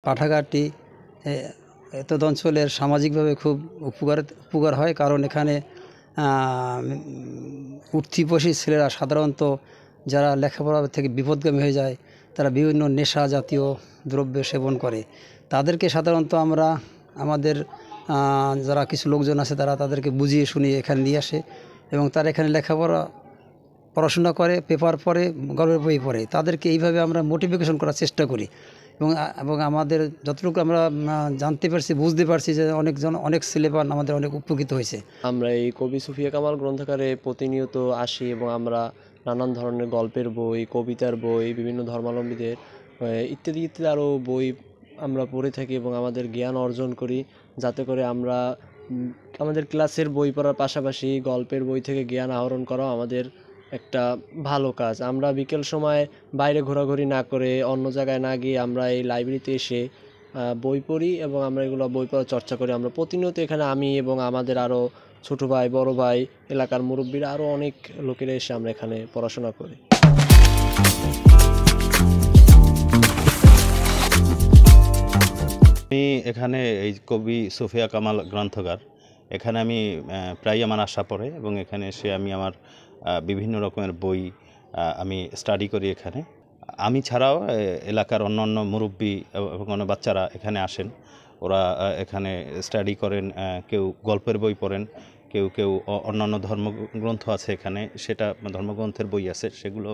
পাঠাগারটি এতদ অঞ্চলের সামাজিকভাবে খুব উপকার হয়, কারণ এখানে উঠতি ছেলেরা সাধারণত যারা লেখাপড়া থেকে বিপদগামী হয়ে যায়, তারা বিভিন্ন নেশা জাতীয় দ্রব্য সেবন করে। তাদেরকে সাধারণত আমরা আমাদের যারা কিছু লোকজন আছে তারা তাদেরকে বুঝিয়ে শুনিয়ে এখানে নিয়ে আসে এবং তারা এখানে পড়াশোনা করে, পেপার পড়ে, গল্পের বই পড়ে। তাদেরকে এইভাবে আমরা মোটিভেশন করার চেষ্টা করি এবং আমাদের যতটুকু আমরা জানতে পারছি, বুঝতে পারছি যে অনেক ছেলেপান আমাদের অনেক উপকৃত হয়েছে। আমরা এই কবি সুফিয়া কামাল গ্রন্থাগারে প্রতিনিয়ত আসি এবং আমরা নানান ধরনের গল্পের বই, কবিতার বই, বিভিন্ন ধর্মাবলম্বীদের ইত্যাদি ইত্যাদি আরও বই আমরা পড়ে থাকি এবং আমাদের জ্ঞান অর্জন করি, যাতে করে আমরা আমাদের ক্লাসের বই পড়ার পাশাপাশি গল্পের বই থেকে জ্ঞান আহরণ করাও আমাদের একটা ভালো কাজ। আমরা বিকেল সময় বাইরে ঘোরাঘুরি না করে, অন্য জায়গায় না গিয়ে আমরা এই লাইব্রেরিতে এসে বই পড়ি এবং আমরা এগুলো বই পড়ার চর্চা করি। আমরা প্রতিনিয়ত এখানে আমি এবং আমাদের আরও ছোটো ভাই, বড় ভাই, এলাকার মুরব্বীরা আরও অনেক লোকেরা এসে আমরা এখানে পড়াশোনা করি। আমি এখানে এই কবি সুফিয়া কামাল গ্রন্থাগার, এখানে আমি প্রায় আমার আসা পড়ে এবং এখানে এসে আমি আমার বিভিন্ন রকমের বই আমি স্টাডি করি এখানে। আমি ছাড়াও এলাকার অন্যান্য মুরব্বী এবং অন্য বাচ্চারা এখানে আসেন, ওরা এখানে স্টাডি করেন, কেউ গল্পের বই পড়েন, কেউ অন্যান্য ধর্মগ্রন্থ আছে এখানে, সেটা ধর্মগ্রন্থের বই আছে, সেগুলো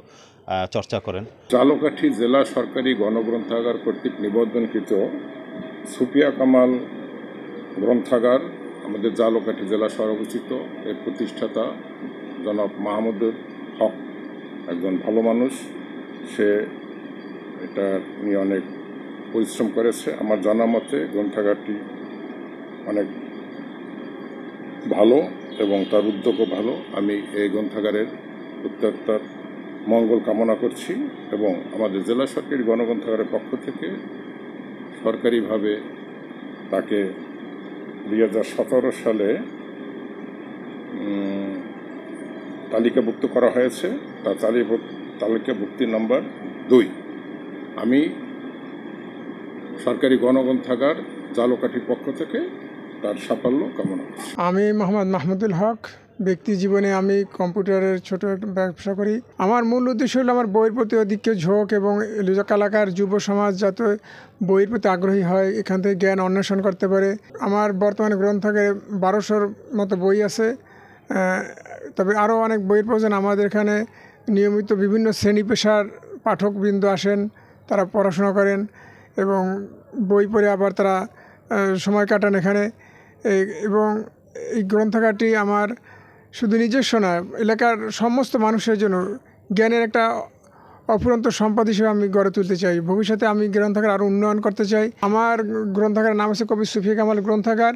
চর্চা করেন। ঝালকাঠি জেলা সরকারি গণগ্রন্থাগার কর্তৃক নিবন্ধনকৃত সুফিয়া কামাল গ্রন্থাগার আমাদের ঝালকাঠি জেলা শহরে অবস্থিত। এর প্রতিষ্ঠাতা জনাব মাহমুদুল হক একজন ভালো মানুষ, সে এটা নিয়ে অনেক পরিশ্রম করেছে। আমার জানা মতে গ্রন্থাগারটি অনেক ভালো এবং তার উদ্যোগও ভালো। আমি এই গ্রন্থাগারের উদ্যোক্তার মঙ্গল কামনা করছি এবং আমাদের জেলা সরকারি গণগ্রন্থাগারের পক্ষ থেকে সরকারিভাবে তাকে 2017 সালে তালিকাভুক্ত করা হয়েছে। তার তালিকাভুক্তি নম্বর 2। আমি সরকারি গণগ্রন্থাগার ঝালকাঠির পক্ষ থেকে তার সাফল্য কামনা করছি। আমি মোহাম্মদ মাহমুদুল হক। ব্যক্তি জীবনে আমি কম্পিউটারের ছোট একটা ব্যবসা করি। আমার মূল উদ্দেশ্য হলো আমার বইয়ের প্রতি অধিক ঝোঁক এবং এলাকার যুব সমাজ যাতে বইয়ের প্রতি আগ্রহী হয়, এখান থেকে জ্ঞান অন্বেষণ করতে পারে। আমার বর্তমানে গ্রন্থাগারে 1200-র মতো বই আছে, তবে আরও অনেক বইয়ের প্রয়োজন। আমাদের এখানে নিয়মিত বিভিন্ন শ্রেণী পেশার পাঠকবৃন্দ আসেন, তারা পড়াশোনা করেন এবং বই পড়ে আবার তারা সময় কাটান এখানে। এবং এই গ্রন্থাগারটি আমার শুধু নিজস্ব না, এলাকার সমস্ত মানুষের জন্য জ্ঞানের একটা অফুরন্ত সম্পদ হিসেবে আমি গড়ে তুলতে চাই। ভবিষ্যতে আমি গ্রন্থাগার আরও উন্নয়ন করতে চাই। আমার গ্রন্থাগারের নাম আছে কবি সুফিয়া কামাল গ্রন্থাগার।